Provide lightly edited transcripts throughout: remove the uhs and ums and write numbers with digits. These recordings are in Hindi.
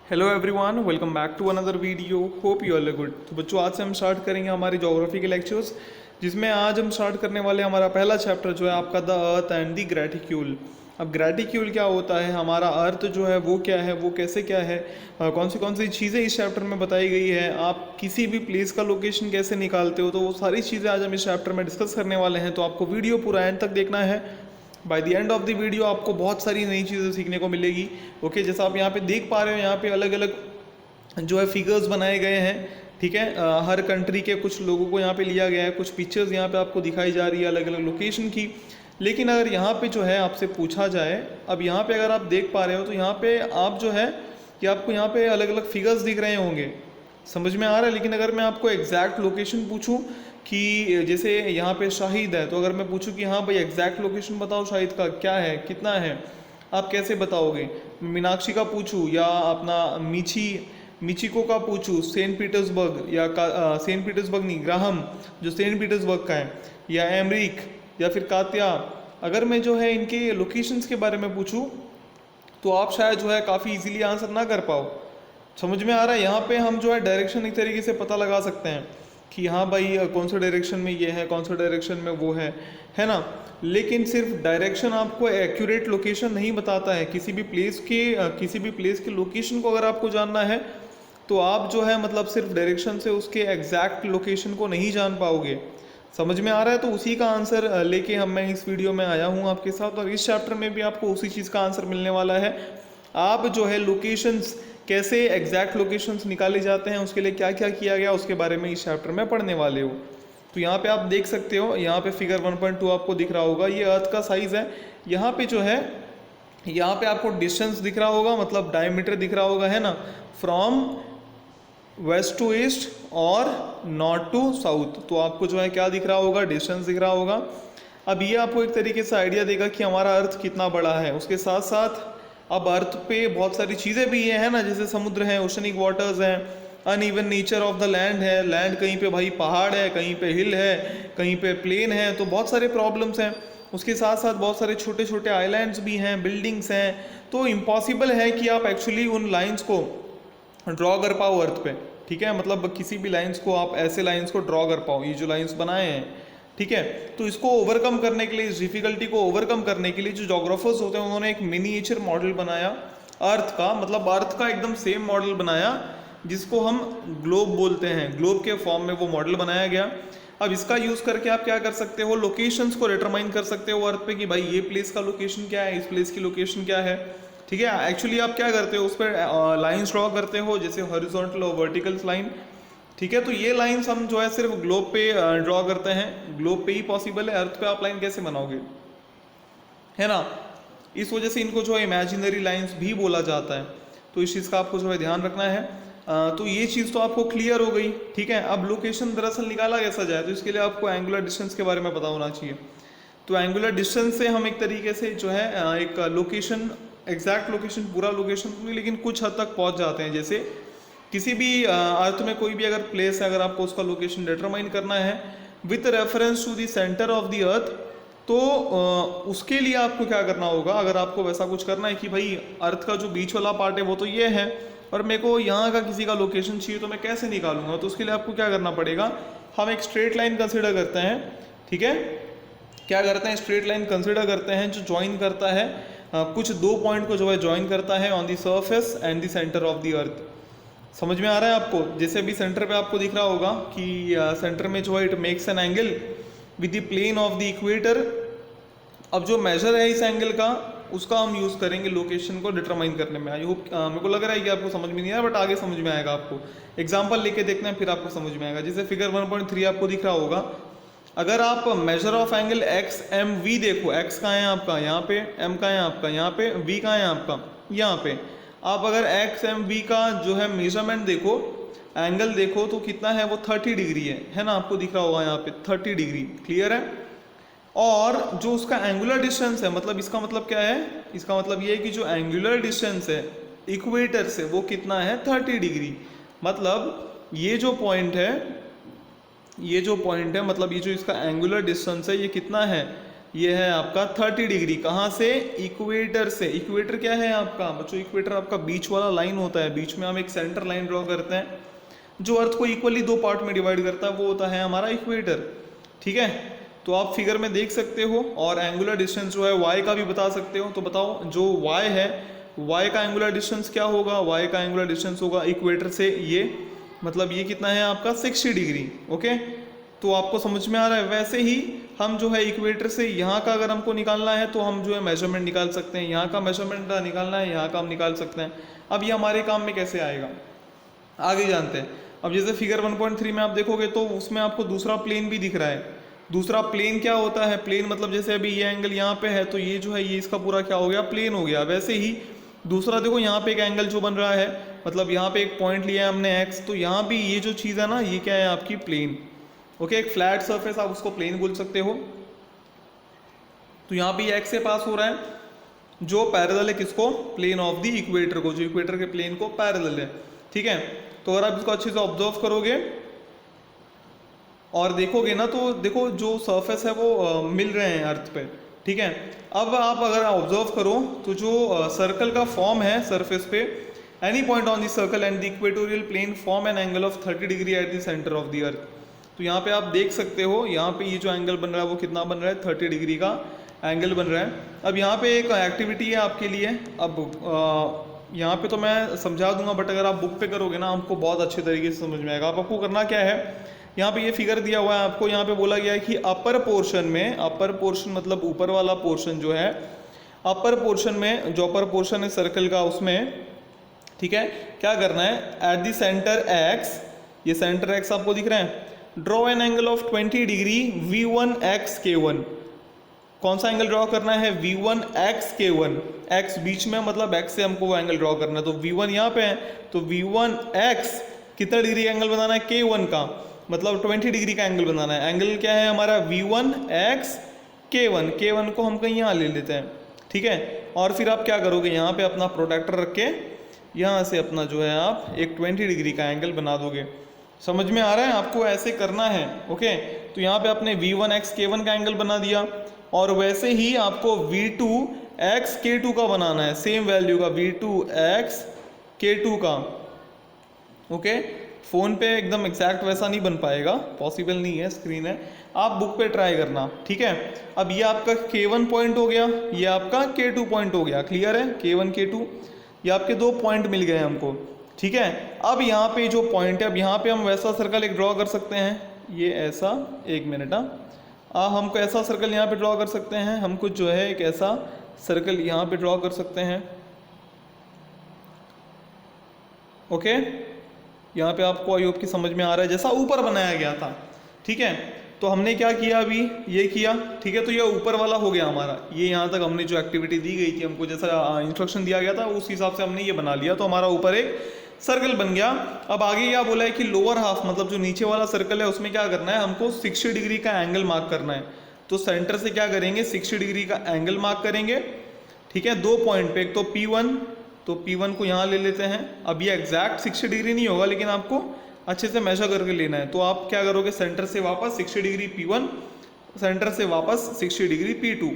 Hello everyone, welcome back to another video. Hope you all good. तो बच्चों, आज से हम स्टार्ट करेंगे हमारे ज्योग्राफी के लेक्चर्स, जिसमें आज हम स्टार्ट करने वाले हैं हमारा पहला चैप्टर जो है आपका the earth and the graticule. अब ग्रेटिक्यूल क्या होता है, हमारा अर्थ जो है वो क्या है, वो कैसे क्या है, कौन सी चीज़ें इस चैप्टर में बताई गई है, आप किसी भी प्लेस का लोकेशन कैसे निकालते हो, तो वो सारी चीज़ें आज हम इस चैप्टर में डिस्कस करने वाले हैं। तो आपको वीडियो पूरा एंड तक देखना है। By the end of the video आपको बहुत सारी नई चीज़ें सीखने को मिलेगी। ओके, जैसा आप यहाँ पे देख पा रहे हो, यहाँ पे अलग अलग जो है फिगर्स बनाए गए हैं। ठीक है, हर कंट्री के कुछ लोगों को यहाँ पे लिया गया है, कुछ पिक्चर्स यहाँ पे आपको दिखाई जा रही है अलग अलग लोकेशन की। लेकिन अगर यहाँ पे जो है आपसे पूछा जाए, अब यहाँ पे अगर आप देख पा रहे हो तो यहाँ पे आप जो है कि आपको यहाँ पे अलग अलग फिगर्स दिख रहे होंगे, समझ में आ रहा है। लेकिन अगर मैं आपको एग्जैक्ट लोकेशन पूछूं कि जैसे यहाँ पे शाहिद है, तो अगर मैं पूछूं कि हाँ भाई एग्जैक्ट लोकेशन बताओ शाहिद का क्या है, कितना है, आप कैसे बताओगे। मीनाक्षी का पूछूं या अपना मिचिको का पूछूं, सेंट पीटर्सबर्ग या सेंट पीटर्सबर्ग नहीं, ग्राहम जो सेंट पीटर्सबर्ग का है, या एमरिक या फिर कात्या, अगर मैं जो है इनके लोकेशंस के बारे में पूछूं तो आप शायद जो है काफ़ी इजीली आंसर ना कर पाओ। समझ में आ रहा है। यहाँ पे हम जो है डायरेक्शन एक तरीके से पता लगा सकते हैं कि हाँ भाई कौन सा डायरेक्शन में ये है, कौन सा डायरेक्शन में वो है ना। लेकिन सिर्फ डायरेक्शन आपको एक्यूरेट लोकेशन नहीं बताता है। किसी भी प्लेस के लोकेशन को अगर आपको जानना है तो आप जो है मतलब सिर्फ डायरेक्शन से उसके एग्जैक्ट लोकेशन को नहीं जान पाओगे। समझ में आ रहा है। तो उसी का आंसर लेके मैं इस वीडियो में आया हूँ आपके साथ, और इस चैप्टर में भी आपको उसी चीज़ का आंसर मिलने वाला है। आप जो है लोकेशंस कैसे एग्जैक्ट लोकेशंस निकाले जाते हैं, उसके लिए क्या क्या किया गया, उसके बारे में इस चैप्टर में पढ़ने वाले हो। तो यहाँ पे आप देख सकते हो, यहाँ पे फिगर 1.2 आपको दिख रहा होगा, ये अर्थ का साइज़ है। यहाँ पे जो है, यहाँ पे आपको डिस्टेंस दिख रहा होगा, मतलब डायमीटर दिख रहा होगा, है ना, फ्रॉम वेस्ट टू ईस्ट और नॉर्थ टू साउथ। तो आपको जो है क्या दिख रहा होगा, डिस्टेंस दिख रहा होगा। अब ये आपको एक तरीके से आइडिया देगा कि हमारा अर्थ कितना बड़ा है। उसके साथ साथ अब अर्थ पे बहुत सारी चीज़ें भी है ना, जैसे समुद्र हैं, ओशनिक वाटर्स हैं, uneven nature of the land है, लैंड कहीं पे भाई पहाड़ है, कहीं पे हिल है, कहीं पे प्लेन है, तो बहुत सारे प्रॉब्लम्स हैं। उसके साथ साथ बहुत सारे छोटे छोटे आइलैंड्स भी हैं, बिल्डिंग्स हैं। तो इम्पॉसिबल है कि आप एक्चुअली उन लाइंस को ड्रॉ कर पाओ अर्थ पे। ठीक है, मतलब किसी भी लाइंस को आप ऐसे लाइंस को ड्रॉ कर पाओ, ये जो लाइंस बनाए हैं। ठीक है, तो इसको ओवरकम करने के लिए, इस डिफिकल्टी को ओवरकम करने के लिए जो जोग्राफर्स होते हैं उन्होंने एक मिनिएचर मॉडल बनाया अर्थ का, मतलब अर्थ का एकदम सेम मॉडल बनाया, जिसको हम ग्लोब बोलते हैं। ग्लोब के फॉर्म में वो मॉडल बनाया गया। अब इसका यूज़ करके आप क्या कर सकते हो, लोकेशंस को डिटरमाइन कर सकते हो अर्थ पे कि भाई ये प्लेस का लोकेशन क्या है, इस प्लेस की लोकेशन क्या है। ठीक है, एक्चुअली आप क्या करते हो, उस पर लाइन्स ड्रॉ करते हो, जैसे हॉरिजॉन्टल और वर्टिकल लाइन। ठीक है, तो ये लाइंस हम जो है सिर्फ ग्लोब पे ड्रॉ करते हैं, ग्लोब पे ही पॉसिबल है। अर्थ पे आप लाइन कैसे बनाओगे, है ना। इस वजह से इनको जो है इमेजिनरी लाइंस भी बोला जाता है। तो इस चीज़ का आपको जो है ध्यान रखना है। तो ये चीज़ तो आपको क्लियर हो गई। ठीक है, अब लोकेशन दरअसल निकाला कैसा जाए, तो इसके लिए आपको एंगुलर डिस्टेंस के बारे में पता होना चाहिए। तो एंगुलर डिस्टेंस से हम एक तरीके से जो है एक लोकेशन, एग्जैक्ट लोकेशन, पूरा लोकेशन नहीं, लेकिन कुछ हद तक पहुंच जाते हैं। जैसे किसी भी अर्थ में कोई भी अगर प्लेस है, अगर आपको उसका लोकेशन डिटरमाइन करना है with reference to the centre of the earth, तो उसके लिए आपको क्या करना होगा, अगर आपको वैसा कुछ करना है कि भाई अर्थ का जो बीच वाला पार्ट है वो तो ये है, और मेरे को यहाँ का किसी का लोकेशन चाहिए, तो मैं कैसे निकालूंगा। तो उसके लिए आपको क्या करना पड़ेगा, हम एक स्ट्रेट लाइन कंसिडर करते हैं। ठीक है, क्या करते हैं, स्ट्रेट लाइन कंसिडर करते हैं जो ज्वाइन करता है कुछ दो पॉइंट को जो है ज्वाइन करता है on the surface and the centre of the अर्थ। समझ में आ रहा है आपको। जैसे अभी सेंटर पे आपको दिख रहा होगा कि सेंटर में जो है it makes an angle with the plane of the equator. अब जो मेजर है इस एंगल का, उसका हम यूज़ करेंगे लोकेशन को डिटरमाइन करने में। आई होप, मेरे को लग रहा है कि आपको समझ में नहीं आया, बट आगे समझ में आएगा। आपको एग्जाम्पल लेके देखना है, फिर आपको समझ में आएगा। जैसे फिगर 1.3 आपको दिख रहा होगा, अगर आप measure of angle X M V देखो, एक्स का है आपका यहाँ पे, एम का है आपका यहाँ पे, वी का है आपका यहाँ पे। आप अगर एक्स एम वी का जो है मेजरमेंट देखो, एंगल देखो, तो कितना है वो 30 डिग्री है ना, आपको दिख रहा होगा यहाँ पे 30 डिग्री। क्लियर है। और जो उसका एंगुलर डिस्टेंस है, मतलब इसका मतलब क्या है, इसका मतलब ये है कि जो एंगुलर डिस्टेंस है इक्वेटर से वो कितना है 30 डिग्री। मतलब ये जो पॉइंट है, मतलब ये जो इसका एंगुलर डिस्टेंस है ये कितना है, ये है आपका 30 डिग्री। कहाँ से? इक्वेटर से। इक्वेटर क्या है आपका बच्चों? इक्वेटर आपका बीच वाला लाइन होता है, बीच में हम एक सेंटर लाइन ड्रॉ करते हैं जो अर्थ को इक्वली दो पार्ट में डिवाइड करता है, वो होता है हमारा इक्वेटर। ठीक है, तो आप फिगर में देख सकते हो, और एंगुलर डिस्टेंस जो है वाई का भी बता सकते हो। तो बताओ जो वाई है, वाई का एंगुलर डिस्टेंस क्या होगा? वाई का एंगुलर डिस्टेंस होगा इक्वेटर से ये, मतलब ये कितना है आपका 60 डिग्री। ओके, तो आपको समझ में आ रहा है? वैसे ही हम जो है इक्वेटर से यहाँ का अगर हमको निकालना है तो हम जो है मेजरमेंट निकाल सकते हैं, यहाँ का मेजरमेंट निकालना है, यहाँ का हम निकाल सकते हैं। अब ये हमारे काम में कैसे आएगा आगे जानते हैं। अब जैसे फिगर 1.3 में आप देखोगे तो उसमें आपको दूसरा प्लेन भी दिख रहा है। दूसरा प्लेन क्या होता है? प्लेन मतलब जैसे अभी ये एंगल यहाँ पे है तो ये जो है ये इसका पूरा क्या हो गया? प्लेन हो गया। वैसे ही दूसरा देखो यहाँ पे एक एंगल जो बन रहा है, मतलब यहाँ पे एक पॉइंट लिया है हमने एक्स, तो यहाँ भी ये जो चीज़ है ना, ये क्या है आपकी? प्लेन। ओके, एक फ्लैट सरफेस आप उसको प्लेन बोल सकते हो। तो यहाँ पे एक्स से पास हो रहा है जो पैरेलल है किसको? प्लेन ऑफ द इक्वेटर को, जो इक्वेटर के प्लेन को पैरेलल है। ठीक है, तो अगर आप इसको अच्छे से ऑब्जर्व करोगे और देखोगे ना, तो देखो जो सरफेस है वो मिल रहे हैं अर्थ पे। ठीक है, अब आप अगर ऑब्जर्व करो तो जो सर्कल का फॉर्म है सरफेस पे, any point on the circle and the equatorial plane form an angle of 30 degree at the centre of the earth. तो यहाँ पे आप देख सकते हो, यहाँ पे ये जो एंगल बन रहा है वो कितना बन रहा है? 30 डिग्री का एंगल बन रहा है। अब यहाँ पे एक एक्टिविटी है आपके लिए। अब यहाँ पे तो मैं समझा दूंगा, बट अगर आप बुक पे करोगे ना आपको बहुत अच्छे तरीके से समझ में आएगा। आपको करना क्या है, यहाँ पे ये फिगर दिया हुआ है आपको, यहाँ पे बोला गया है कि अपर पोर्शन में, अपर पोर्शन मतलब ऊपर वाला पोर्शन जो है, अपर पोर्शन में जो अपर पोर्शन है सर्कल का उसमें, ठीक है, क्या करना है? एट द सेंटर एक्स, ये सेंटर एक्स आपको दिख रहा है, draw an angle of 20 degree V1 x K1। कौन सा एंगल ड्रॉ करना है? V1 x K1। x बीच में मतलब x से हमको वो एंगल ड्रॉ करना है, तो V1 यहाँ पे है, तो V1 x कितना डिग्री का एंगल बनाना है? K1 का, मतलब 20 डिग्री का एंगल बनाना है। एंगल क्या है हमारा? V1 x K1। K1 को हम कहीं यहाँ ले लेते हैं। ठीक है, और फिर आप क्या करोगे? यहाँ पे अपना प्रोटेक्टर रख के यहाँ से अपना जो है आप एक 20 डिग्री का एंगल बना दोगे। समझ में आ रहा है? आपको ऐसे करना है। ओके, तो यहाँ पे आपने V1 x K1 का एंगल बना दिया, और वैसे ही आपको V2 x K2 का बनाना है, सेम वैल्यू का V2 x K2 का। ओके, फोन पे एकदम एग्जैक्ट वैसा नहीं बन पाएगा, पॉसिबल नहीं है, स्क्रीन है, आप बुक पे ट्राई करना। ठीक है, अब ये आपका K1 पॉइंट हो गया, ये आपका K2 पॉइंट हो गया। क्लियर है? K1 K2 ये आपके दो पॉइंट मिल गए हमको। ठीक है, अब यहाँ पे जो पॉइंट है, अब यहाँ पे हम वैसा सर्कल एक ड्रॉ कर सकते हैं, ये ऐसा, एक मिनट, हमको ऐसा सर्कल यहाँ पे ड्रॉ कर सकते हैं, हमको जो है एक ऐसा सर्कल यहाँ पे ड्रॉ कर सकते हैं। ओके, यहाँ पे आपको आई होप की समझ में आ रहा है, जैसा ऊपर बनाया गया था। ठीक है, तो हमने क्या किया? अभी ये किया। ठीक है, तो ये ऊपर वाला हो गया हमारा, ये यहाँ तक हमने जो एक्टिविटी दी गई थी हमको, जैसा इंस्ट्रक्शन दिया गया था उस हिसाब से हमने ये बना लिया, तो हमारा ऊपर एक सर्कल बन गया। अब आगे क्या बोला है कि लोअर हाफ मतलब जो नीचे वाला सर्कल है उसमें क्या करना है? हमको 60 डिग्री का एंगल मार्क करना है। तो सेंटर से क्या करेंगे? 60 डिग्री का एंगल मार्क करेंगे। ठीक है, दो पॉइंट पे, एक तो P1, तो P1 को यहाँ ले लेते हैं। अब ये एग्जैक्ट 60 डिग्री नहीं होगा, लेकिन आपको अच्छे से मेजर करके लेना है। तो आप क्या करोगे? सेंटर से वापस 60 डिग्री P1, सेंटर से वापस 60 डिग्री P2।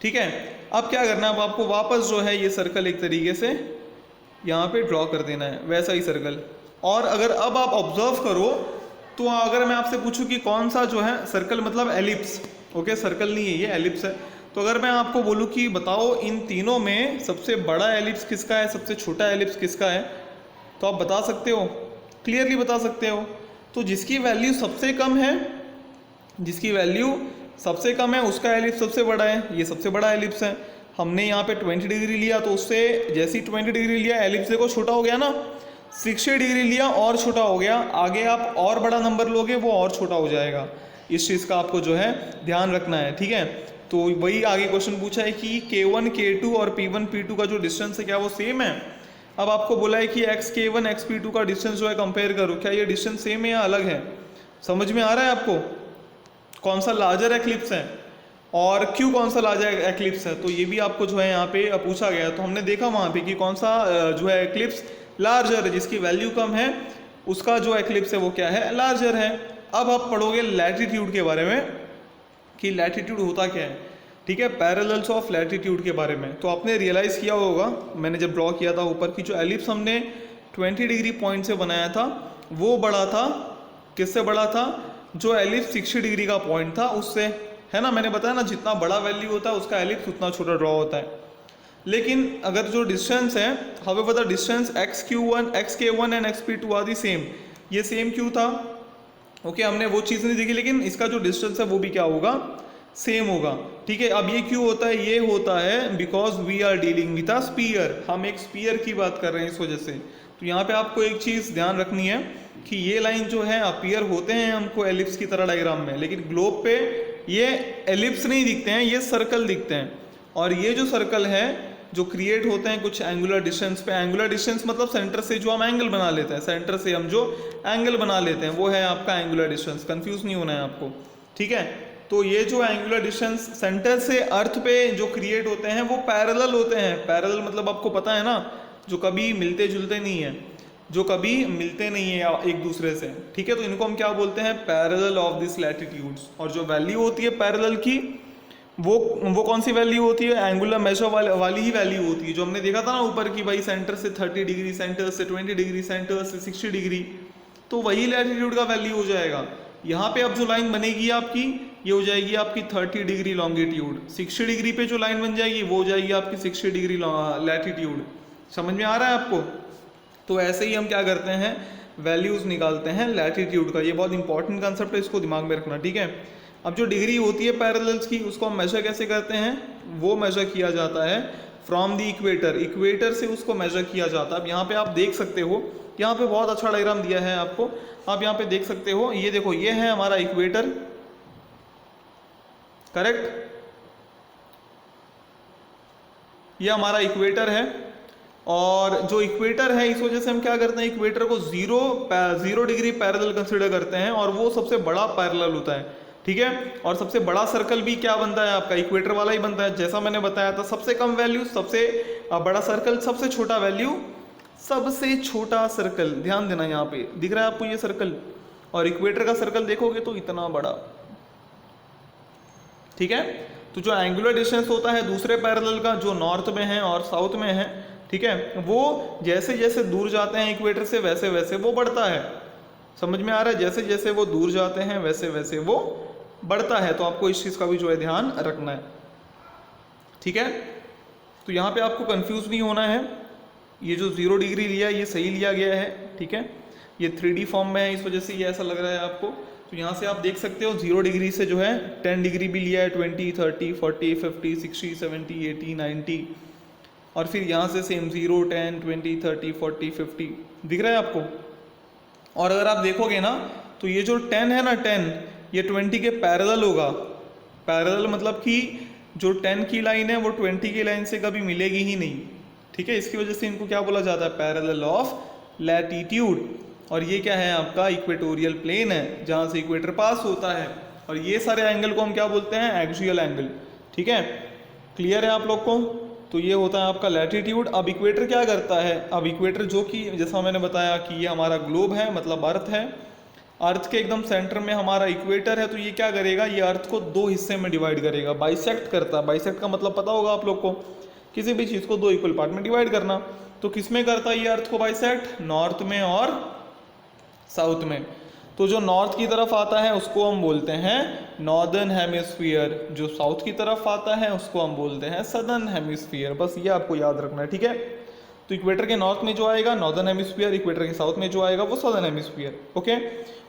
ठीक है, अब क्या करना है? अब आपको वापस जो है ये सर्कल एक तरीके से यहाँ पे ड्रॉ कर देना है, वैसा ही सर्कल। और अगर अब आप ऑब्जर्व करो तो अगर मैं आपसे पूछूं कि कौन सा जो है सर्कल, मतलब एलिप्स, ओके सर्कल नहीं है ये, एलिप्स है, तो अगर मैं आपको बोलूं कि बताओ इन तीनों में सबसे बड़ा एलिप्स किसका है, सबसे छोटा एलिप्स किसका है, तो आप बता सकते हो, क्लियरली बता सकते हो। तो जिसकी वैल्यू सबसे कम है, जिसकी वैल्यू सबसे कम है उसका एलिप्स सबसे बड़ा है, ये सबसे बड़ा एलिप्स है। हमने यहाँ पे 20 डिग्री लिया, तो उससे जैसे ही 20 डिग्री लिया एलिप्स देखो छोटा हो गया ना, 60 डिग्री लिया और छोटा हो गया। आगे आप और बड़ा नंबर लोगे वो और छोटा हो जाएगा। इस चीज़ का आपको जो है ध्यान रखना है। ठीक है, तो वही आगे क्वेश्चन पूछा है कि K1 K2 और P1 P2 का जो डिस्टेंस है क्या वो सेम है। अब आपको बोला है कि XK1 XP2 का डिस्टेंस जो है कंपेयर करो, क्या ये डिस्टेंस सेम है या अलग है? समझ में आ रहा है आपको? कौन सा लार्जर एक्लिप्स है और क्यों कौन सा लार्जर एक्लिप्स है, तो ये भी आपको जो है यहाँ पे पूछा गया। तो हमने देखा वहाँ पे कि कौन सा जो है एक्लिप्स लार्जर है, जिसकी वैल्यू कम है उसका जो एक्लिप्स है वो क्या है? लार्जर है। अब आप पढ़ोगे लैटिट्यूड के बारे में। कि लैटिट्यूड होता क्या है, ठीक है, पैरेलल्स ऑफ लैटिट्यूड के बारे में। तो आपने रियलाइज़ किया होगा मैंने जब ड्रॉ किया था ऊपर की जो एलिप्स हमने 20 डिग्री पॉइंट से बनाया था वो बड़ा था, किससे बड़ा था, जो एलिप्स 60 डिग्री का पॉइंट था उससे, है ना। मैंने बताया ना जितना बड़ा वैल्यू होता है उसका एलिप्स उतना छोटा ड्रॉ होता है। लेकिन अगर जो डिस्टेंस है, however the distance xk1 and xp2 are the same, ये सेम क्यों था, ओके हमने वो चीज़ नहीं देखी, लेकिन इसका जो डिस्टेंस है वो भी क्या होगा, सेम होगा, ठीक है। अब ये क्यों होता है, ये होता है because we are dealing with a sphere, हम एक स्पीयर की बात कर रहे हैं इस वजह से। तो यहाँ पे आपको एक चीज़ ध्यान रखनी है कि ये लाइन जो है अपीयर होते हैं हमको एलिप्स की तरह डायग्राम में, लेकिन ग्लोब पे ये एलिप्स नहीं दिखते हैं, ये सर्कल दिखते हैं। और ये जो सर्कल है जो क्रिएट होते हैं कुछ एंगुलर डिस्टेंस पे, एंगुलर डिस्टेंस मतलब सेंटर से जो हम एंगल बना लेते हैं, सेंटर से हम जो एंगल बना लेते हैं वो है आपका एंगुलर डिस्टेंस, कंफ्यूज नहीं होना है आपको, ठीक है। तो ये जो एंगुलर डिस्टेंस सेंटर से अर्थ पे जो क्रिएट होते हैं वो पैरेलल होते हैं। पैरेलल मतलब आपको पता है ना, जो कभी मिलते जुलते नहीं है, जो कभी मिलते नहीं है एक दूसरे से, ठीक है। तो इनको हम क्या बोलते हैं, पैरेलल ऑफ दिस लैटिट्यूड्स। और जो वैल्यू होती है पैरेलल की वो कौन सी वैल्यू होती है, एंगुलर मेजर वाली ही वैल्यू होती है, जो हमने देखा था ना ऊपर की भाई सेंटर से 30 डिग्री, सेंटर से 20 डिग्री, सेंटर से 60 डिग्री, तो वही लैटिट्यूड का वैल्यू हो जाएगा। यहाँ पे अब जो लाइन बनेगी आपकी ये हो जाएगी आपकी 30 डिग्री लॉन्गिट्यूड, 60 डिग्री पे जो लाइन बन जाएगी वो हो जाएगी आपकी 60 डिग्री लैटिट्यूड। समझ में आ रहा है आपको। तो ऐसे ही हम क्या करते हैं, वैल्यूज निकालते हैं लैटिट्यूड का। ये बहुत इंपॉर्टेंट कंसेप्ट है, इसको दिमाग में रखना, ठीक है। अब जो डिग्री होती है पैरेलल्स की उसको हम मेजर कैसे करते हैं, वो मेजर किया जाता है फ्रॉम द इक्वेटर, इक्वेटर से उसको मेजर किया जाता है। अब यहाँ पे आप देख सकते हो, यहाँ पे बहुत अच्छा डायग्राम दिया है आपको, आप यहाँ पे देख सकते हो, ये देखो ये है हमारा इक्वेटर, करेक्ट, ये हमारा इक्वेटर है। और जो इक्वेटर है इस वजह से हम क्या करते हैं, इक्वेटर को जीरो डिग्री पैरेलल कंसिडर करते हैं और वो सबसे बड़ा पैरेलल होता है, ठीक है। और सबसे बड़ा सर्कल भी क्या बनता है आपका, इक्वेटर वाला ही बनता है। जैसा मैंने बताया था, सबसे कम वैल्यू सबसे बड़ा सर्कल, सबसे छोटा वैल्यू सबसे छोटा सर्कल। ध्यान देना, यहाँ पे दिख रहा है आपको ये सर्कल, और इक्वेटर का सर्कल देखोगे तो इतना बड़ा, ठीक है। तो जो एंगुलर डिस्टेंस होता है दूसरे पैरेलल का, जो नॉर्थ में है और साउथ में है, ठीक है, वो जैसे जैसे दूर जाते हैं इक्वेटर से वैसे वैसे वो बढ़ता है। समझ में आ रहा है, जैसे जैसे वो दूर जाते हैं वैसे वैसे वो बढ़ता है। तो आपको इस चीज़ का भी जो है ध्यान रखना है, ठीक है। तो यहाँ पे आपको कंफ्यूज नहीं होना है, ये जो 0 डिग्री लिया ये सही लिया गया है, ठीक है। ये 3D फॉर्म में है इस वजह से ये ऐसा लग रहा है आपको। तो यहाँ से आप देख सकते हो 0 डिग्री से जो है 10 डिग्री भी लिया है, 20, 30, 40, 50, 60, 70, 80, 90, और फिर यहाँ से सेम 0, 10, 20, 30, 40, 50 दिख रहा है आपको। और अगर आप देखोगे ना तो ये जो 10 है ना, 10 ये 20 के पैरेलल होगा। पैरेलल मतलब कि जो 10 की लाइन है वो 20 की लाइन से कभी मिलेगी ही नहीं, ठीक है। इसकी वजह से इनको क्या बोला जाता है, पैरेलल ऑफ लैटिट्यूड। और ये क्या है आपका, इक्वेटोरियल प्लेन है जहाँ से इक्वेटर पास होता है। और ये सारे एंगल को हम क्या बोलते हैं, एक्सियल एंगल, ठीक है। क्लियर है आप लोग को। तो ये होता है आपका लैटिट्यूड। अब इक्वेटर क्या करता है, अब इक्वेटर जो कि जैसा मैंने बताया कि ये हमारा ग्लोब है, मतलब अर्थ है, अर्थ के एकदम सेंटर में हमारा इक्वेटर है। तो ये क्या करेगा, ये अर्थ को 2 हिस्से में डिवाइड करेगा, बाइसेक्ट करता है। बाइसेक्ट का मतलब पता होगा आप लोग को, किसी भी चीज़ को 2 इक्वल पार्ट में डिवाइड करना। तो किस में करता है ये अर्थ को बाइसेक्ट, नॉर्थ में और साउथ में। तो जो नॉर्थ की तरफ आता है उसको हम बोलते हैं नॉर्दर्न हेमिस्फीयर, जो साउथ की तरफ आता है उसको हम बोलते हैं सदर्न हेमिस्फीयर। बस ये आपको याद रखना है, ठीक है। तो इक्वेटर के नॉर्थ में जो आएगा नॉर्दर्न हेमिस्फीयर, इक्वेटर के साउथ में जो आएगा वो सदर्न हेमिस्फीयर, ओके।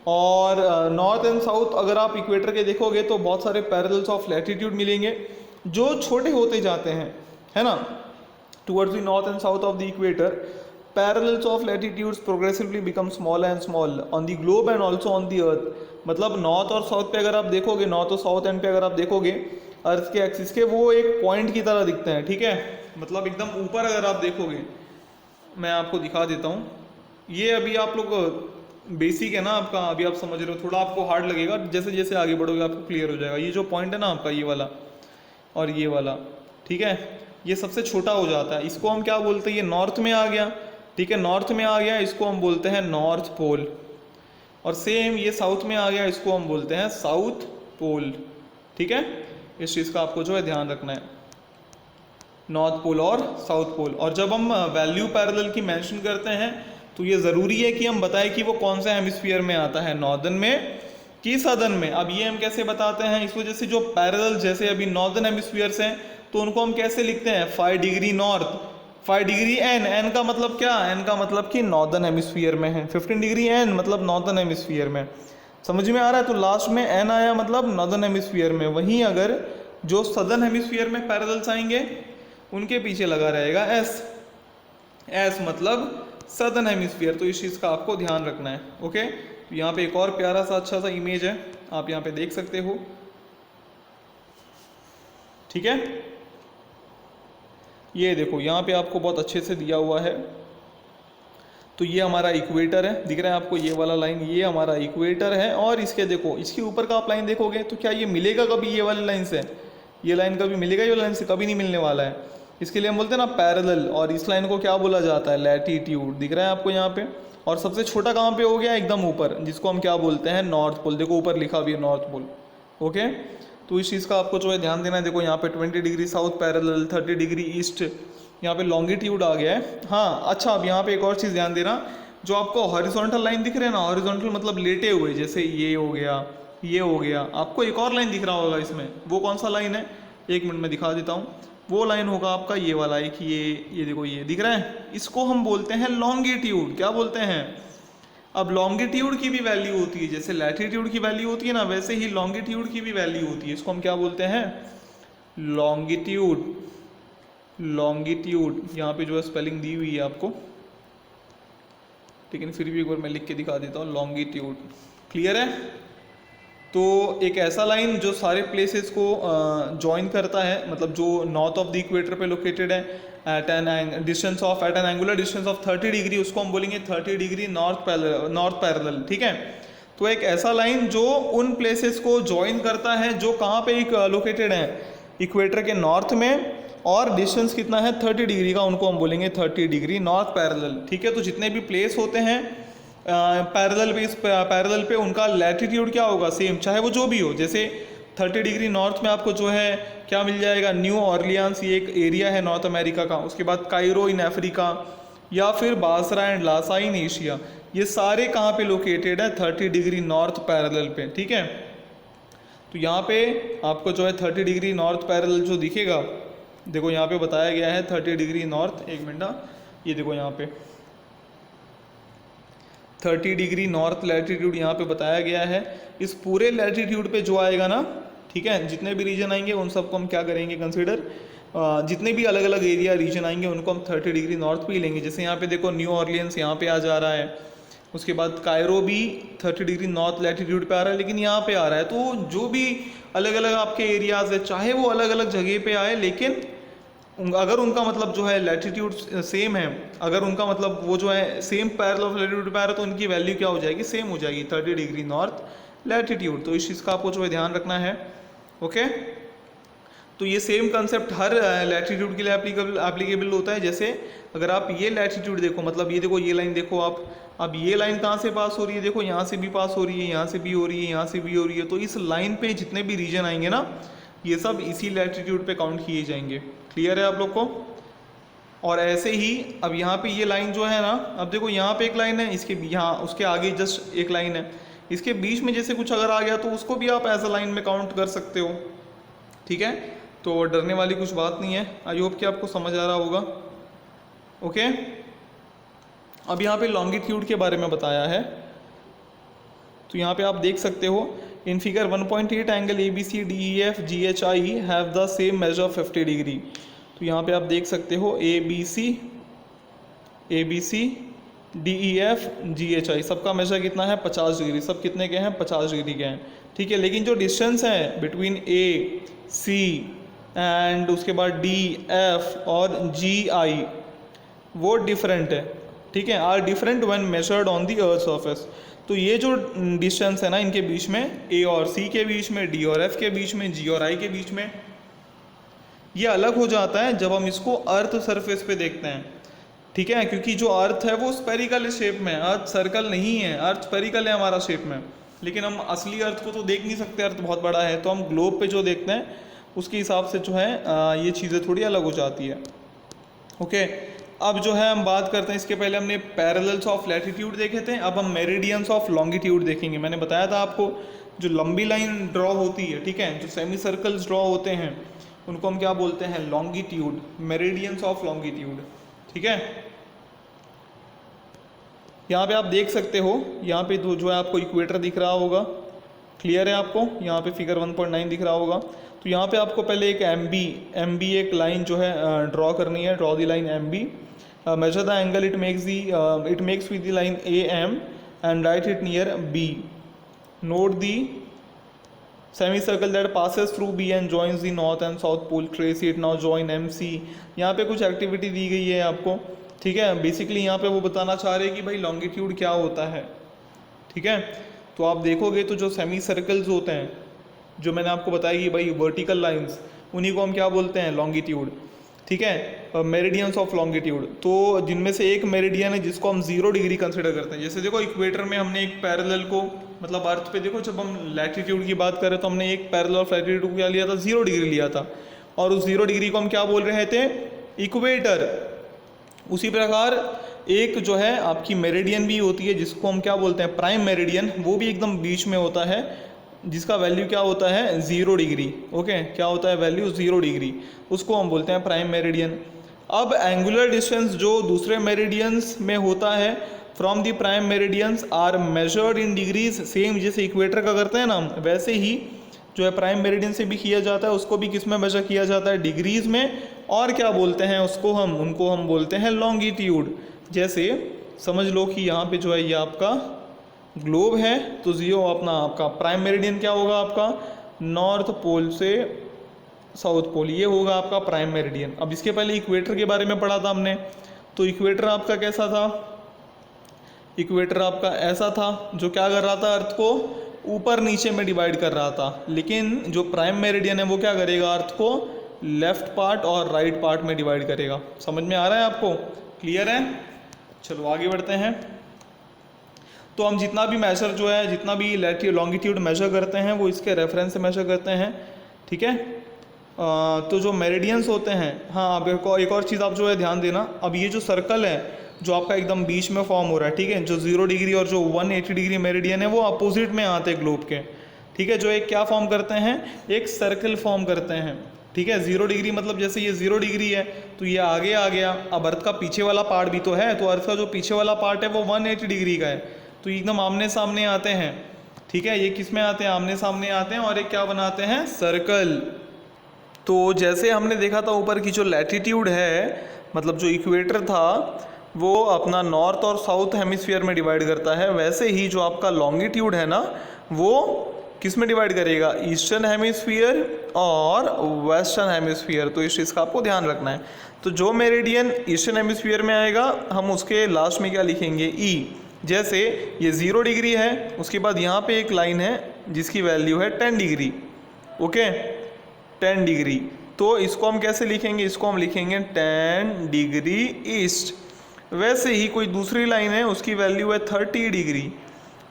और नॉर्थ एंड साउथ अगर आप इक्वेटर के देखोगे तो बहुत सारे पैरेलल्स ऑफ लैटिट्यूड मिलेंगे जो छोटे होते जाते हैं, है ना, towards the north and south of the equator. Parallels of latitudes progressively become small and small on the globe and also on the अर्थ। मतलब नॉर्थ और साउथ पे अगर आप देखोगे, नॉर्थ और साउथ एंड पे अगर आप देखोगे अर्थ के एक्सिस के, वो एक पॉइंट की तरह दिखते हैं, ठीक है। मतलब एकदम ऊपर अगर आप देखोगे, मैं आपको दिखा देता हूँ। ये अभी आप लोग बेसिक है ना आपका, अभी आप समझ रहे हो, थोड़ा आपको हार्ड लगेगा, जैसे जैसे आगे बढ़ोगे आपको क्लियर हो जाएगा। ये जो पॉइंट है ना आपका, ये वाला और ये वाला, ठीक है, ये सबसे छोटा हो जाता है। इसको हम क्या बोलते हैं, ये नॉर्थ में आ गया, ठीक है, नॉर्थ में आ गया, इसको हम बोलते हैं नॉर्थ पोल। और सेम ये साउथ में आ गया, इसको हम बोलते हैं साउथ पोल, ठीक है, इस चीज़ का आपको जो है ध्यान रखना है, नॉर्थ पोल और साउथ पोल। और जब हम वैल्यू पैरेलल की मेंशन करते हैं तो ये ज़रूरी है कि हम बताएं कि वो कौन से हेमिस्फीयर में आता है, नॉर्दर्न में कि सदर्न में। अब ये हम कैसे बताते हैं, इस वजह से जो पैरेलल, जैसे अभी नॉर्दर्न हेमिस्फीयर्स हैं तो उनको हम कैसे लिखते हैं, 5 degree north, 5 degree N, N का मतलब क्या, एन का मतलब कि नॉर्दर्न हेमिस्फीयर में है, 15 डिग्री एन मतलब नॉर्दर्न हेमिस्फीयर में। समझ में आ रहा है, तो लास्ट में एन आया मतलब नॉर्दर्न हेमिस्फीयर में। वहीं अगर जो सदर्न हेमिस्फीयर में पैरेलल्स आएंगे उनके पीछे लगा रहेगा एस, एस मतलब सदर्न हेमिस्फीयर। तो इस चीज़ का आपको ध्यान रखना है। ओके, यहाँ पे एक और प्यारा सा अच्छा सा इमेज है, आप यहाँ पे देख सकते हो, ठीक है। ये देखो यहाँ पे आपको बहुत अच्छे से दिया हुआ है, तो ये हमारा इक्वेटर है, दिख रहा है आपको ये वाला लाइन, ये हमारा इक्वेटर है। और इसके देखो, इसके ऊपर का आप लाइन देखोगे तो क्या ये मिलेगा कभी ये वाली लाइन से, ये लाइन कभी मिलेगा ये लाइन से, कभी नहीं मिलने वाला है। इसके लिए हम बोलते हैं ना पैरेलल, और इस लाइन को क्या बोला जाता है, लैटिट्यूड, दिख रहा है आपको यहाँ पे। और सबसे छोटा कहाँ पे हो गया, एकदम ऊपर, जिसको हम क्या बोलते हैं, नॉर्थ पोल। देखो ऊपर लिखा भी है नॉर्थ पोल। ओके, तो इस चीज़ का आपको जो है ध्यान देना है। देखो यहाँ पे 20 degree south parallel, 30 degree east, यहाँ पे लॉन्गिट्यूड आ गया है। हाँ अच्छा, अब यहाँ पे एक और चीज़ ध्यान देना, जो आपको हॉरिजॉन्टल लाइन दिख रहे हैं ना, हॉरिजॉन्टल मतलब लेटे हुए, जैसे ये हो गया, ये हो गया, आपको एक और लाइन दिख रहा होगा इसमें, वो कौन सा लाइन है, एक मिनट में दिखा देता हूँ। वो लाइन होगा आपका ये वाला, एक ये देखो, ये दिख रहा है, इसको हम बोलते हैं लॉन्गिट्यूड। क्या बोलते हैं, अब लॉन्गिट्यूड की भी वैल्यू होती है, जैसे लैटिट्यूड की वैल्यू होती है ना, वैसे ही लॉन्गिट्यूड की भी वैल्यू होती है। इसको हम क्या बोलते हैं, लॉन्गिट्यूड। लॉन्गिट्यूड यहाँ पे जो है स्पेलिंग दी हुई है आपको, लेकिन फिर भी एक बार मैं लिख के दिखा देता हूँ, लॉन्गिट्यूड। क्लियर है, तो एक ऐसा लाइन जो सारे प्लेसेस को ज्वाइन करता है, मतलब जो नॉर्थ ऑफ द इक्वेटर पे लोकेटेड है, at an distance of, at an angular distance of 30 degree, उसको हम बोलेंगे 30 डिग्री नॉर्थ पैरेलल। ठीक है, तो एक ऐसा लाइन जो उन प्लेसेस को ज्वाइन करता है जो कहाँ पे लोकेटेड है, इक्वेटर के नॉर्थ में, और डिस्टेंस कितना है 30 डिग्री का, उनको हम बोलेंगे 30 डिग्री नॉर्थ पैरेलल। ठीक है, तो जितने भी प्लेस होते हैं पैरेलल पे, इस पैरेलल पे उनका लैटिट्यूड क्या होगा, सेम, चाहे वो जो भी हो। जैसे 30 डिग्री नॉर्थ में आपको जो है क्या मिल जाएगा, न्यू ऑर्लियंस, ये एक एरिया है नॉर्थ अमेरिका का। उसके बाद कायरो इन अफ्रीका, या फिर Basara and Lasa in Asia, ये सारे कहाँ पे लोकेटेड है, 30 डिग्री नॉर्थ पैरेलल पे। ठीक है, तो यहाँ पे आपको जो है 30 डिग्री नॉर्थ पैरेलल जो दिखेगा, देखो यहाँ पे बताया गया है 30 डिग्री नॉर्थ, एक मिनट, ये देखो यहाँ पे 30 डिग्री नॉर्थ लैटिट्यूड यहाँ पे बताया गया है। इस पूरे लैटिट्यूड पे जो आएगा ना, ठीक है, जितने भी रीजन आएंगे उन सबको हम क्या करेंगे, कंसीडर, जितने भी अलग अलग एरिया रीजन आएंगे उनको हम 30 डिग्री नॉर्थ पे ही लेंगे। जैसे यहाँ पे देखो न्यू ऑर्लियंस यहाँ पे आ जा रहा है, उसके बाद कायरो भी 30 डिग्री नॉर्थ लैटिट्यूड पे आ रहा है, लेकिन यहाँ पे आ रहा है। तो जो भी अलग अलग आपके एरियाज है, चाहे वो अलग अलग जगह पे आए, लेकिन अगर उनका मतलब जो है लैटिट्यूड सेम है, अगर उनका मतलब वो जो है सेम पैरेलल ऑफ लैटिट्यूड पे आ रहा है, तो उनकी वैल्यू क्या हो जाएगी, सेम हो जाएगी, 30 डिग्री नॉर्थ लैटिट्यूड। तो इस चीज़ का आपको जो है ध्यान रखना है। ओके, तो ये सेम कंसेप्ट हर लैटिट्यूड के लिए एप्लीकेबल होता है। जैसे अगर आप ये लैटिट्यूड देखो, मतलब ये देखो, ये लाइन देखो आप, अब ये लाइन कहाँ से पास हो रही है, देखो यहाँ से भी पास हो रही है, यहाँ से भी हो रही है, यहाँ से भी हो रही है। तो इस लाइन पे जितने भी रीजन आएंगे ना, ये सब इसी लैटिट्यूड पे काउंट किए जाएंगे। क्लियर है आप लोग को। और ऐसे ही अब यहाँ पे ये लाइन जो है ना, अब देखो यहाँ पे एक लाइन है, इसके यहाँ उसके आगे जस्ट एक लाइन है, इसके बीच में जैसे कुछ अगर आ गया तो उसको भी आप एज अ लाइन में काउंट कर सकते हो। ठीक है, तो डरने वाली कुछ बात नहीं है। आई होप कि आपको समझ आ रहा होगा। ओके, अब यहाँ पे लॉन्गिट्यूड के बारे में बताया है, तो यहाँ पे आप देख सकते हो, in figure 1.8 angle ABC DEF GHI have the same measure 50 degree. तो यहाँ पे आप देख सकते हो ABC DEF GHI सबका मेजर कितना है, 50 डिग्री। सब कितने के हैं, 50 डिग्री के हैं। ठीक है, लेकिन जो डिस्टेंस है बिटवीन AC एंड उसके बाद DF और GI वो डिफरेंट है। ठीक है, are different when measured on the earth surface. तो ये जो डिस्टेंस है ना इनके बीच में, A और C के बीच में, D और F के बीच में, G और I के बीच में, ये अलग हो जाता है जब हम इसको अर्थ सरफेस पे देखते हैं। ठीक है, क्योंकि जो अर्थ है वो स्पेरिकल शेप में है, अर्थ सर्कल नहीं है, अर्थ स्पेरिकल है हमारा शेप में। लेकिन हम असली अर्थ को तो देख नहीं सकते, अर्थ बहुत बड़ा है, तो हम ग्लोब पे जो देखते हैं उसके हिसाब से जो है ये चीज़ें थोड़ी अलग हो जाती है। ओके, अब जो है हम बात करते हैं, इसके पहले हमने पैरेलल्स ऑफ लैटिट्यूड देखे थे, अब हम मेरिडियंस ऑफ लॉन्गिट्यूड देखेंगे। मैंने बताया था आपको जो लंबी लाइन ड्रॉ होती है, ठीक है, जो सेमी सर्कल्स ड्रॉ होते हैं उनको हम क्या बोलते हैं, लॉन्गिट्यूड, मेरिडियंस ऑफ लॉन्गिट्यूड। ठीक है, यहाँ पे आप देख सकते हो, यहाँ पे जो है आपको इक्वेटर दिख रहा होगा, क्लियर है आपको, यहाँ पे फिगर 1.9 दिख रहा होगा। तो यहाँ पे आपको पहले एक एम बी एक लाइन जो है ड्रॉ करनी है, draw the line M B, measure the angle it makes with the line AM and write it near B. Note the semicircle that passes through B and joins the north and south pole. Trace it. Now join MC. यहाँ पे कुछ एक्टिविटी दी गई है आपको, ठीक है। बेसिकली यहाँ पे वो बताना चाह रहे हैं कि भाई लॉन्गिट्यूड क्या होता है, ठीक है। तो आप देखोगे तो जो सेमी सर्कल्स होते हैं, जो मैंने आपको बताया कि भाई वर्टिकल लाइंस, उन्हीं को हम क्या बोलते हैं, लॉन्गिट्यूड, ठीक है। मेरिडियंस ऑफ लॉन्गिट्यूड, तो जिनमें से एक मेरिडियन है जिसको हम 0 डिग्री कंसिडर करते हैं। जैसे देखो इक्वेटर में हमने एक पैरेलल को, मतलब अर्थ पे देखो जब हम लैटिट्यूड की बात करें तो हमने एक पैरेलल ऑफ लैटिट्यूड को क्या लिया था, 0 डिग्री लिया था, और उस 0 डिग्री को हम क्या बोल रहे थे, इक्वेटर। उसी प्रकार एक जो है आपकी मेरिडियन भी होती है जिसको हम क्या बोलते हैं, प्राइम मेरिडियन, वो भी एकदम बीच में होता है, जिसका वैल्यू क्या होता है, 0 डिग्री। ओके, क्या होता है वैल्यू, 0 डिग्री, उसको हम बोलते हैं प्राइम मेरिडियन। अब एंगुलर डिस्टेंस जो दूसरे मेरिडियंस में होता है from the prime meridians are measured in degrees, same जैसे इक्वेटर का करते हैं ना, वैसे ही जो है प्राइम मेरिडियन से भी किया जाता है, उसको भी किस में मेजर किया जाता है, डिग्रीज में। और क्या बोलते हैं उसको उनको हम बोलते हैं लॉन्गिट्यूड। जैसे समझ लो कि यहाँ पे जो है ये आपका ग्लोब है, तो जीरो अपना आपका प्राइम मेरिडियन क्या होगा, आपका नॉर्थ पोल से साउथ पोल, ये होगा आपका प्राइम मेरिडियन। अब इसके पहले इक्वेटर के बारे में पढ़ा था हमने, तो इक्वेटर आपका कैसा था, इक्वेटर आपका ऐसा था जो क्या कर रहा था, अर्थ को ऊपर नीचे में डिवाइड कर रहा था। लेकिन जो प्राइम मेरिडियन है वो क्या करेगा, अर्थ को लेफ्ट पार्ट और राइट पार्ट में डिवाइड करेगा। समझ में आ रहा है आपको, क्लियर है। चलो आगे बढ़ते हैं। तो हम जितना भी मेजर जो है, जितना भी लॉन्गिट्यूड मेजर करते हैं वो इसके रेफरेंस से मेजर करते हैं, ठीक है। तो जो मेरिडियंस होते हैं, हाँ अब एक और चीज़ आप जो है ध्यान देना, अब ये जो सर्कल है जो आपका एकदम बीच में फॉर्म हो रहा है, ठीक है, जो 0 डिग्री और जो 180 डिग्री मेरिडियन है वो अपोजिट में आते हैं ग्लोब के, ठीक है। जो एक क्या फॉर्म करते हैं, एक सर्कल फॉर्म करते हैं, ठीक है। 0 डिग्री मतलब जैसे ये 0 डिग्री है तो ये आगे आ गया। अब अर्थ का पीछे वाला पार्ट भी तो है, तो अर्थ का जो पीछे वाला पार्ट है वो 180 डिग्री का है, तो एकदम आमने सामने आते हैं, ठीक है। ये किस में आते हैं, आमने सामने आते हैं, और एक क्या बनाते हैं, सर्कल। तो जैसे हमने देखा था ऊपर की जो लैटिट्यूड है, मतलब जो इक्वेटर था वो अपना नॉर्थ और साउथ हेमिस्फीयर में डिवाइड करता है, वैसे ही जो आपका लॉन्गिट्यूड है ना वो किस में डिवाइड करेगा, ईस्टर्न हेमिस्फीयर और वेस्टर्न हेमिस्फीयर। तो इस चीज़ का आपको ध्यान रखना है। तो जो मेरिडियन ईस्टर्न हेमिस्फीयर में आएगा हम उसके लास्ट में क्या लिखेंगे, ई। जैसे ये 0 डिग्री है, उसके बाद यहाँ पे एक लाइन है जिसकी वैल्यू है 10 डिग्री, ओके 10 डिग्री। तो इसको हम कैसे लिखेंगे, इसको हम लिखेंगे 10 डिग्री ईस्ट। वैसे ही कोई दूसरी लाइन है उसकी वैल्यू है 30 डिग्री,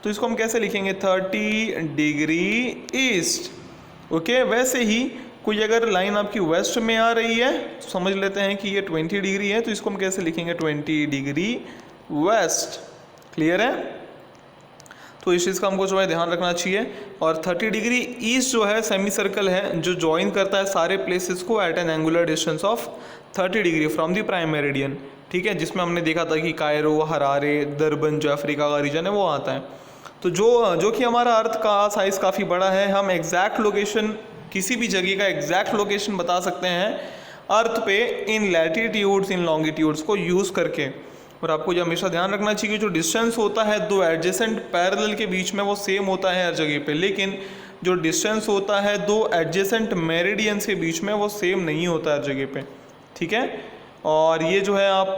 तो इसको हम कैसे लिखेंगे, 30 डिग्री ईस्ट, ओके। वैसे ही कोई अगर लाइन आपकी वेस्ट में आ रही है तो समझ लेते हैं कि ये 20 डिग्री है, तो इसको हम कैसे लिखेंगे, 20 डिग्री वेस्ट, क्लियर है। तो इस चीज़ का हमको जो है ध्यान रखना चाहिए। और 30 डिग्री ईस्ट जो है सेमी सर्कल है जो ज्वाइन करता है सारे प्लेसेस को at an angular distance of 30 degree from the prime meridian, ठीक है। जिसमें हमने देखा था कि कायरो, हरारे, दरबन जो अफ्रीका का रीजन है वो आता है। तो जो कि हमारा अर्थ का साइज़ काफ़ी बड़ा है, हम एग्जैक्ट लोकेशन, किसी भी जगह का एग्जैक्ट लोकेशन बता सकते हैं अर्थ पे इन लैटिट्यूड्स, इन लॉन्गिट्यूड्स को यूज़ करके। और आपको ये हमेशा ध्यान रखना चाहिए कि जो डिस्टेंस होता है दो एडजेसेंट पैरेलल के बीच में वो सेम होता है हर जगह पे, लेकिन जो डिस्टेंस होता है दो एडजेसेंट मेरिडियंस के बीच में वो सेम नहीं होता हर जगह पे, ठीक है। और ये जो है आप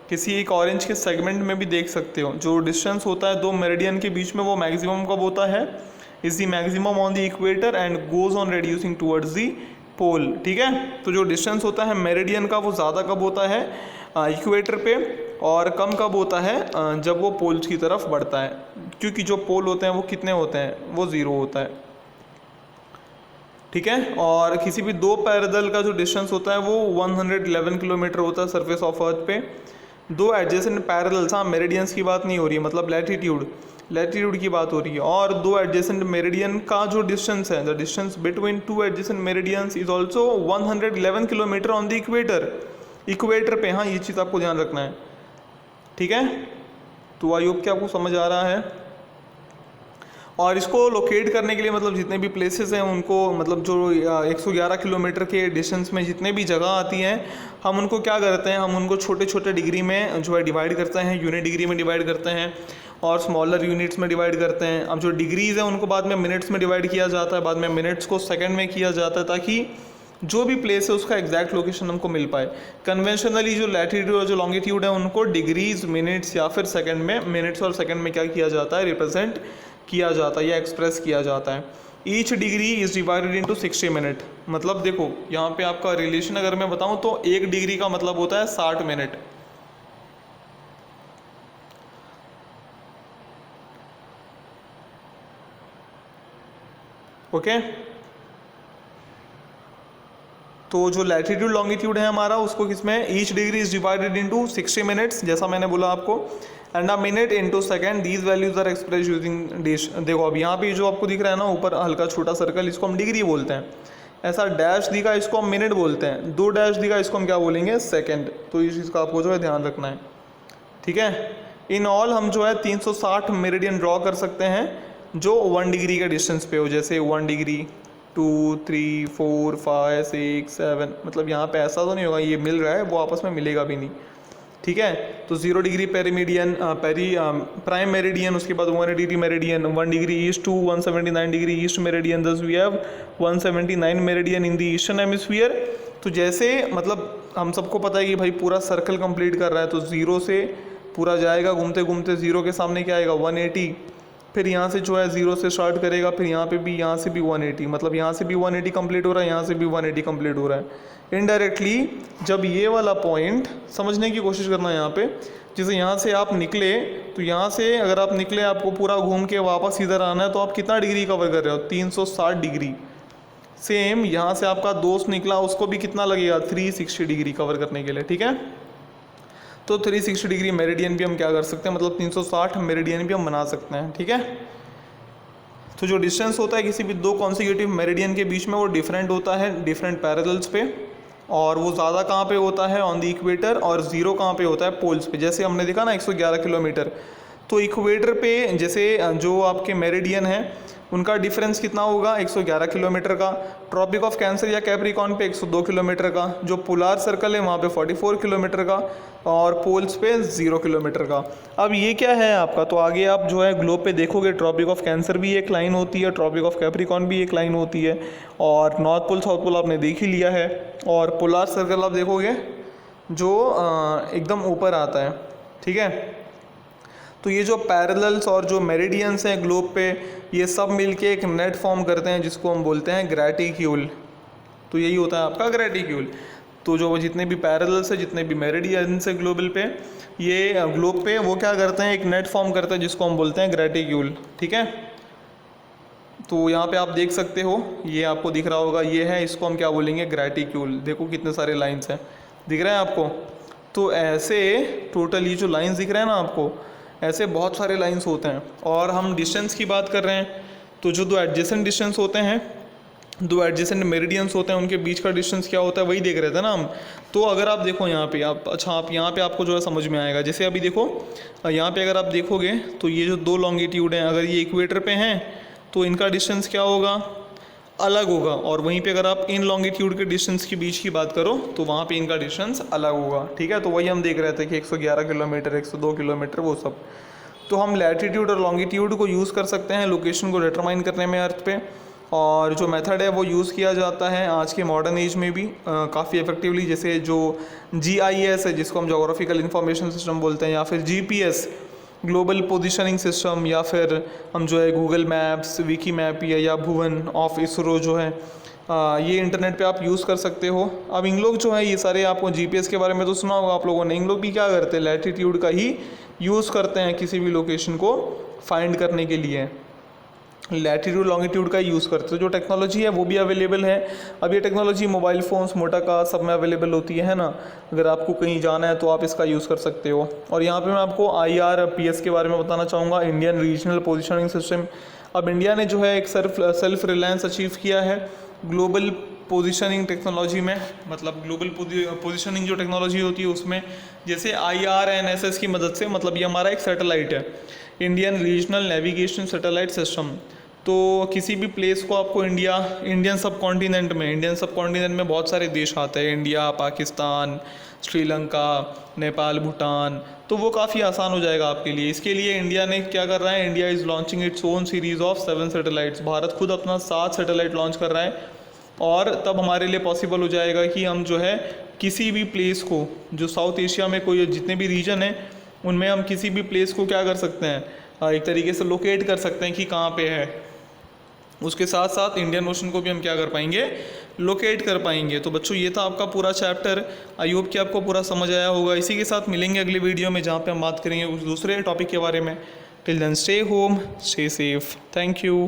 किसी एक ऑरेंज के सेगमेंट में भी देख सकते हो, जो डिस्टेंस होता है दो मेरिडियन के बीच में वो मैक्सिमम कब होता है, is the maximum on the equator and goes on reducing towards the pole, ठीक है। तो जो डिस्टेंस होता है मेरिडियन का वो ज़्यादा कब होता है, इक्वेटर पे, और कम कब होता है जब वो पोल्स की तरफ बढ़ता है, क्योंकि जो पोल होते हैं वो कितने होते हैं, वो 0 होता है, ठीक है। और किसी भी दो पैरेलल का जो डिस्टेंस होता है वो 111 किलोमीटर होता है सरफेस ऑफ अर्थ पे। दो एडजेसेंट पैरेलल्स, हाँ मेरिडियंस की बात नहीं हो रही है, मतलब लैटिट्यूड की बात हो रही है। और दो एडजेसेंट मेरिडियन का जो डिस्टेंस है, the distance between two adjacent meridians is also 111 kilometre on the equator पे। हाँ, ये चीज़ आपको ध्यान रखना है, ठीक है। तो आई होप कि आपको समझ आ रहा है। और इसको लोकेट करने के लिए मतलब जितने भी प्लेसेस हैं उनको, मतलब जो 111 किलोमीटर के डिस्टेंस में जितने भी जगह आती हैं, हम उनको क्या करते हैं, हम उनको छोटे छोटे डिग्री में जो है डिवाइड करते हैं, यूनिट डिग्री में डिवाइड करते हैं और स्मॉलर यूनिट्स में डिवाइड करते हैं। अब जो डिग्रीज़ हैं उनको बाद में मिनट्स में डिवाइड किया जाता है, बाद में मिनट्स को सेकेंड में किया जाता है, ताकि जो भी प्लेस है उसका एग्जैक्ट लोकेशन हमको मिल पाए। कन्वेंशनली जो लैटिट्यूड और जो लॉन्गिट्यूड है उनको डिग्रीज, मिनट्स या फिर सेकंड में, मिनट्स और सेकंड में क्या किया जाता है, रिप्रेजेंट किया जाता है या एक्सप्रेस किया जाता है। Each degree is divided into 60 minute. मतलब देखो यहाँ पे आपका रिलेशन अगर मैं बताऊँ तो एक डिग्री का मतलब होता है 60 मिनट। ओके, तो जो लैटिट्यूड लॉन्गिट्यूड है हमारा उसको किसमें, each degree is divided into 60 minutes, जैसा मैंने बोला आपको, and a minute into second, these values are express using dish. देखो अब यहाँ पे जो आपको दिख रहा है ना ऊपर हल्का छोटा सर्कल, इसको हम डिग्री बोलते हैं। ऐसा डैश दिखा इसको हम मिनट बोलते हैं, दो डैश दिखा इसको हम क्या बोलेंगे, सेकेंड। तो इस चीज़ का आपको जो है ध्यान रखना है, ठीक है। इन ऑल हम जो है 360 मेरिडियन ड्रॉ कर सकते हैं जो 1 डिग्री का डिस्टेंस पे हो, जैसे 1 डिग्री, 2, 3, 4, 5, 6, 7। मतलब यहाँ पे ऐसा तो नहीं होगा ये मिल रहा है, वो आपस में मिलेगा भी नहीं, ठीक है। तो 0 डिग्री पेरीमीडियन, प्राइम मेरिडियन, उसके बाद 180 degree meridian, 1 degree east to 179 degree east meridian, thus we have 179 meridian in the eastern hemisphere. तो जैसे मतलब हम सबको पता है कि भाई पूरा सर्कल कंप्लीट कर रहा है, तो 0 से पूरा जाएगा घूमते घूमते, 0 के सामने क्या आएगा, 180, फिर यहाँ से जो है 0 से स्टार्ट करेगा, फिर यहाँ पे भी, यहाँ से भी 180, मतलब यहाँ से भी 180 कंप्लीट हो रहा है, यहाँ से भी 180 कंप्लीट हो रहा है। इनडायरेक्टली जब ये वाला पॉइंट समझने की कोशिश करना है यहाँ पे, जैसे यहाँ से आप निकले, तो यहाँ से अगर आप निकले, आपको पूरा घूम के वापस इधर आना है, तो आप कितना डिग्री कवर कर रहे हो, 360 डिग्री। सेम यहाँ से आपका दोस्त निकला, उसको भी कितना लगेगा, 360 डिग्री कवर करने के लिए, ठीक है। तो 360 डिग्री मेरिडियन भी हम क्या कर सकते हैं, मतलब 360 मेरिडियन भी हम बना सकते हैं, ठीक है। तो जो डिस्टेंस होता है किसी भी दो कॉन्सिक्यूटिव मेरिडियन के बीच में, वो डिफरेंट होता है डिफरेंट पैरेलल्स पे, और वो ज़्यादा कहाँ पे होता है, ऑन द इक्वेटर, और ज़ीरो कहाँ पे होता है, पोल्स पे। जैसे हमने देखा ना 111 किलोमीटर, तो इक्वेटर पे जैसे जो आपके मेरिडियन है उनका डिफरेंस कितना होगा, 111 किलोमीटर का। ट्रॉपिक ऑफ कैंसर या कैप्रिकॉन पे 102 किलोमीटर का। जो पोलार सर्कल है वहाँ पे 44 किलोमीटर का, और पोल्स पे 0 किलोमीटर का। अब ये क्या है आपका, तो आगे आप जो है ग्लोब पे देखोगे, ट्रॉपिक ऑफ कैंसर भी एक लाइन होती है, ट्रॉपिक ऑफ कैप्रिकॉन भी एक लाइन होती है, और नॉर्थ पोल साउथ पोल आपने देख ही लिया है, और पोलार सर्कल आप देखोगे जो एकदम ऊपर आता है, ठीक है। तो ये जो पैरेलल्स और जो मेरिडियंस हैं ग्लोब पे, ये सब मिलके एक नेट फॉर्म करते हैं जिसको हम बोलते हैं ग्रेटिक्यूल। तो यही होता है आपका ग्रेटिक्यूल। तो जो जितने भी पैरेलल्स है, जितने भी मेरिडियंस है ग्लोबल पे, ये ग्लोब पे, वो क्या करते हैं, एक नेट फॉर्म करते हैं जिसको हम बोलते हैं ग्रेटिक्यूल, ठीक है। तो यहाँ पे आप देख सकते हो, ये आपको दिख रहा होगा, ये है, इसको हम क्या बोलेंगे, ग्रेटिक्यूल। देखो कितने सारे लाइन्स हैं, दिख रहे हैं आपको। तो ऐसे टोटल ये जो लाइन्स दिख रहे हैं ना आपको, ऐसे बहुत सारे लाइंस होते हैं। और हम डिस्टेंस की बात कर रहे हैं, तो जो दो एडजेसेंट डिस्टेंस होते हैं, दो एडजेसेंट मेरिडियंस होते हैं, उनके बीच का डिस्टेंस क्या होता है, वही देख रहे थे ना हम। तो अगर आप देखो यहाँ पे, आप अच्छा आप यहाँ पे आपको जो है समझ में आएगा। जैसे अभी देखो यहाँ पे अगर आप देखोगे तो ये जो दो लॉन्गिट्यूड हैं, अगर ये इक्वेटर पे हैं तो इनका डिस्टेंस क्या होगा, अलग होगा। और वहीं पे अगर आप इन लॉन्गिट्यूड के डिस्टेंस के बीच की बात करो तो वहाँ पे इनका डिस्टेंस अलग होगा, ठीक है। तो वही हम देख रहे थे कि 111 किलोमीटर, 102 किलोमीटर, वो सब। तो हम लैटिट्यूड और लॉन्गिट्यूड को यूज़ कर सकते हैं लोकेशन को डिटरमाइन करने में अर्थ पे। और जो मेथड है वो यूज़ किया जाता है आज के मॉडर्न एज में भी काफ़ी इफेक्टिवली। जैसे जो GIS है, जिसको हम जोग्राफिकल इंफॉर्मेशन सिस्टम बोलते हैं, या फिर GPS ग्लोबल पोजीशनिंग सिस्टम, या फिर हम जो है गूगल मैप्स, विकी मैप या भुवन ऑफ इसरो जो है, ये इंटरनेट पे आप यूज़ कर सकते हो। अब इन लोग जो है ये सारे, आपको GPS के बारे में तो सुना होगा आप लोगों ने, इन लोग भी क्या करते हैं, लैटिट्यूड का ही यूज़ करते हैं किसी भी लोकेशन को फाइंड करने के लिए लैटीट्यूड लॉन्गिट्यूड का यूज़ करते हैं। जो टेक्नोलॉजी है वो भी अवेलेबल है। अब ये टेक्नोलॉजी मोबाइल फ़ोन्स, मोटा कार सब में अवेलेबल होती है ना। अगर आपको कहीं जाना है तो आप इसका यूज़ कर सकते हो। और यहाँ पे मैं आपको IRPS के बारे में बताना चाहूँगा, इंडियन रीजनल पोजीशनिंग सिस्टम। अब इंडिया ने जो है एक सेल्फ रिलायंस अचीव किया है ग्लोबल पोजीशनिंग टेक्नोलॉजी में, मतलब ग्लोबल पोजीशनिंग जो टेक्नोलॉजी होती है उसमें, जैसे IRNSS की मदद से। मतलब ये हमारा एक सैटेलाइट है, Indian regional navigation satellite system. तो किसी भी प्लेस को आपको इंडियन सब कॉन्टिनेंट में बहुत सारे देश आते हैं, इंडिया, पाकिस्तान, श्रीलंका, नेपाल, भूटान, तो वो काफ़ी आसान हो जाएगा आपके लिए। इसके लिए इंडिया ने क्या कर रहा है, India is launching its own series of 7 satellites. Bharat खुद अपना 7 सैटेलाइट लॉन्च कर रहा है, और तब हमारे लिए पॉसिबल हो जाएगा कि हम जो है किसी भी प्लेस को, जो साउथ एशिया में कोई जितने भी रीजन है उनमें हम किसी भी प्लेस को क्या कर सकते हैं, एक तरीके से लोकेट कर सकते हैं कि कहाँ पे है। उसके साथ साथ इंडियन ओशन को भी हम क्या कर पाएंगे, लोकेट कर पाएंगे। तो बच्चों ये था आपका पूरा चैप्टर। आई होप कि आपको पूरा समझ आया होगा। इसी के साथ मिलेंगे अगले वीडियो में जहाँ पे हम बात करेंगे कुछ दूसरे टॉपिक के बारे में। Till then stay home, stay safe. Thank you.